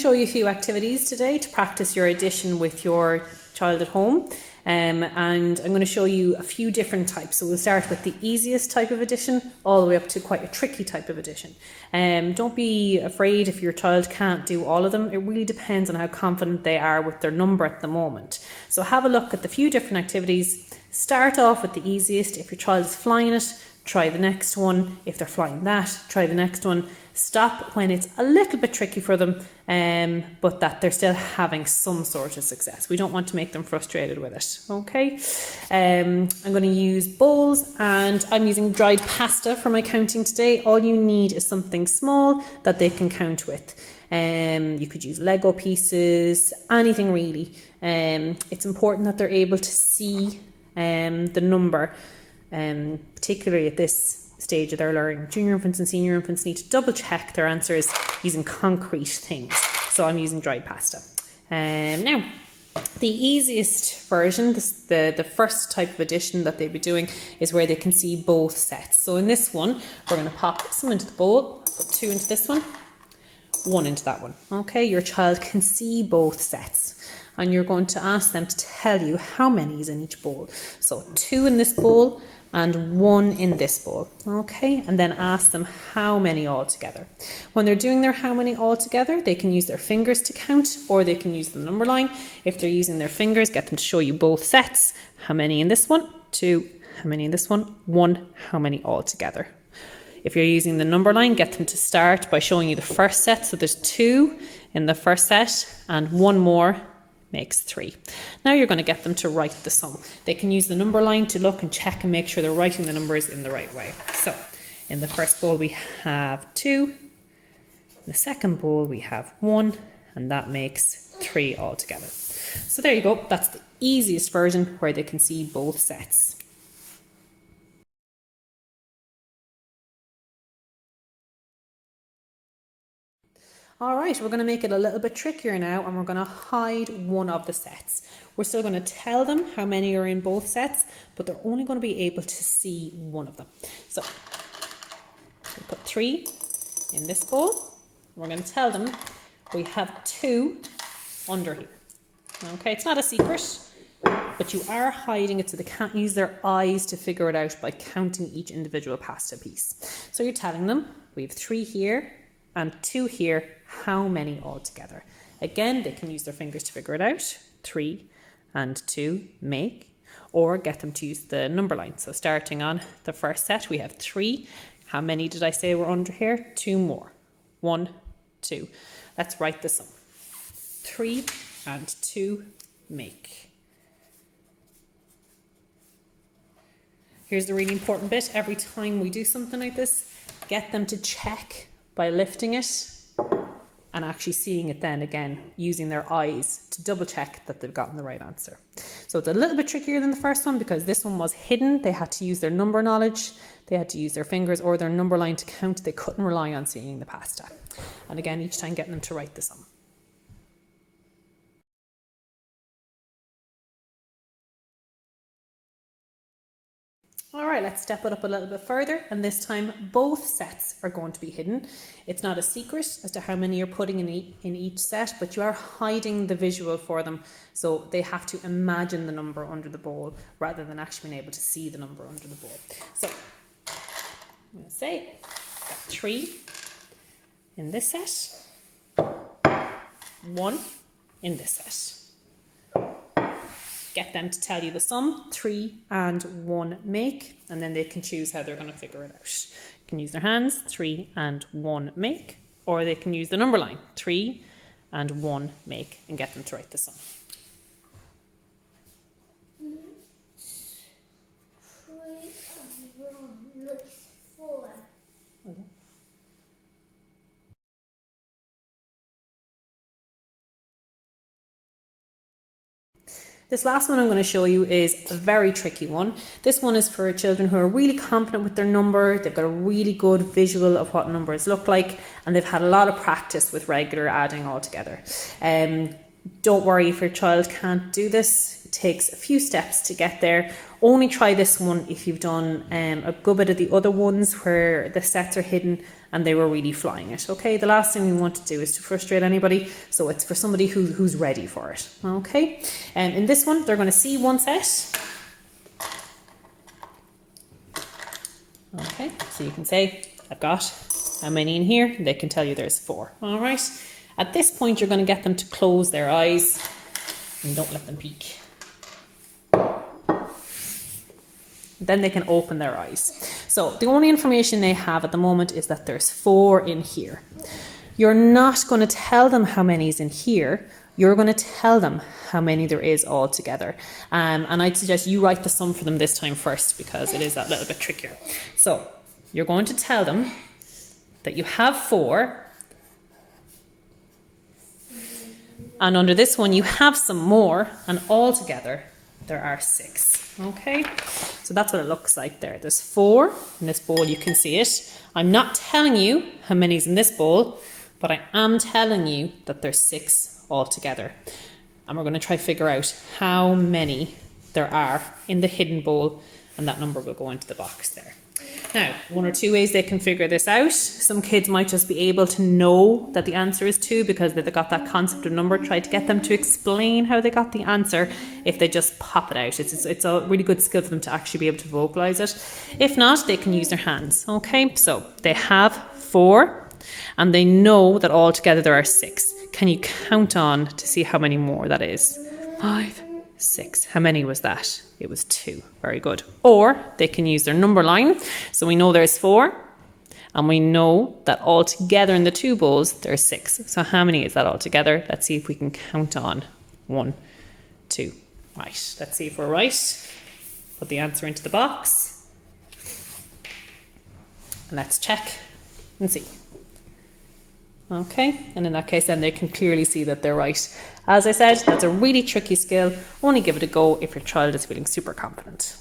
show you a few activities today to practice your addition with your child at home. And I'm going to show you a few different types. So we'll start with the easiest type of addition all the way up to quite a tricky type of addition. Don't be afraid if your child can't do all of them. It really depends on how confident they are with their number at the moment. So have a look at the few different activities. Start off with the easiest. If your child is flying it, try the next one. If they're flying that, try the next one. Stop when it's a little bit tricky for them, but that they're still having some sort of success. We don't want to make them frustrated with it, okay? I'm going to use bowls, and I'm using dried pasta for my counting today. All you need is something small that they can count with. You could use Lego pieces, anything really. It's important that they're able to see the number, particularly at this stage of their learning. Junior infants and senior infants need to double check their answers using concrete things. So I'm using dried pasta. Now, the easiest version, the first type of addition that they'll be doing is where they can see both sets. So in this one, we're going to pop some into the bowl, put 2 into this one, 1 into that one. Okay, your child can see both sets. And you're going to ask them to tell you how many is in each bowl. So 2 in this bowl and 1 in this bowl, okay? And then ask them how many altogether. When they're doing their how many altogether, they can use their fingers to count, or they can use the number line. If they're using their fingers, get them to show you both sets. How many in this one? 2. How many in this one? 1. How many altogether? If you're using the number line, get them to start by showing you the first set. So there's 2 in the first set and 1 more makes 3. Now you're going to get them to write the sum. They can use the number line to look and check and make sure they're writing the numbers in the right way. So in the first bowl we have 2, in the second bowl we have 1, and that makes 3 altogether. So there you go, that's the easiest version where they can see both sets. All right, we're going to make it a little bit trickier now, and we're going to hide one of the sets. We're still going to tell them how many are in both sets, but they're only going to be able to see one of them. So we put 3 in this bowl. We're going to tell them we have 2 under here. Okay, it's not a secret, but you are hiding it so they can't use their eyes to figure it out by counting each individual pasta piece. So you're telling them we have 3 here and 2 here. How many altogether? Again, they can use their fingers to figure it out. 3 and 2 make, or get them to use the number line. So starting on the first set, we have 3. How many did I say were under here? 2 more. 1, 2. Let's write the sum. 3 and 2 make. Here's the really important bit. Every time we do something like this, get them to check by lifting it and actually seeing it then again, using their eyes to double check that they've gotten the right answer. So it's a little bit trickier than the first one because this one was hidden. They had to use their number knowledge. They had to use their fingers or their number line to count. They couldn't rely on seeing the pasta. And again, each time getting them to write the sum. All right, let's step it up a little bit further, and this time both sets are going to be hidden. It's not a secret as to how many you're putting in each set, but you are hiding the visual for them, so they have to imagine the number under the bowl rather than actually being able to see the number under the bowl. So I'm going to say got 3 in this set, 1 in this set. Get them to tell you the sum, 3 and 1 make, and then they can choose how they're going to figure it out. You can use their hands, 3 and 1 make, or they can use the number line, 3 and 1 make, and get them to write the sum. 3 and 1 makes 4. Okay. This last one I'm going to show you is a very tricky one. This one is for children who are really confident with their number. They've got a really good visual of what numbers look like, and they've had a lot of practice with regular adding all together. Don't worry if your child can't do this. It takes a few steps to get there. Only try this one if you've done a good bit of the other ones where the sets are hidden and they were really flying it. Okay, the last thing we want to do is to frustrate anybody, so it's for somebody who's ready for it. Okay, and in this one, they're going to see one set. Okay, so you can say, I've got how many in here? They can tell you there's 4. All right. At this point, you're going to get them to close their eyes and don't let them peek. Then they can open their eyes. So the only information they have at the moment is that there's 4 in here. You're not going to tell them how many is in here. You're going to tell them how many there is altogether. And I'd suggest you write the sum for them this time first, because it is that little bit trickier. So you're going to tell them that you have 4. And under this one, you have some more, and altogether there are 6. Okay, so that's what it looks like there. There's 4 in this bowl, you can see it. I'm not telling you how many's in this bowl, but I am telling you that there's 6 altogether. And we're going to try to figure out how many there are in the hidden bowl, and that number will go into the box there. Now, 1 or 2 ways they can figure this out. Some kids might just be able to know that the answer is 2 because they've got that concept of number. Try to get them to explain how they got the answer if they just pop it out. It's a really good skill for them to actually be able to vocalize it. If not, they can use their hands. Okay, so they have 4 and they know that altogether there are 6. Can you count on to see how many more that is? 5, 6. How many was that? It was 2. Very good. Or they can use their number line. So we know there's 4 and we know that all together in the 2 bowls there's 6. So how many is that all together? Let's see if we can count on. 1, 2. Right. Let's see if we're right. Put the answer into the box. And let's check and see. Okay, and in that case then they can clearly see that they're right. As I said, that's a really tricky skill. Only give it a go if your child is feeling super confident.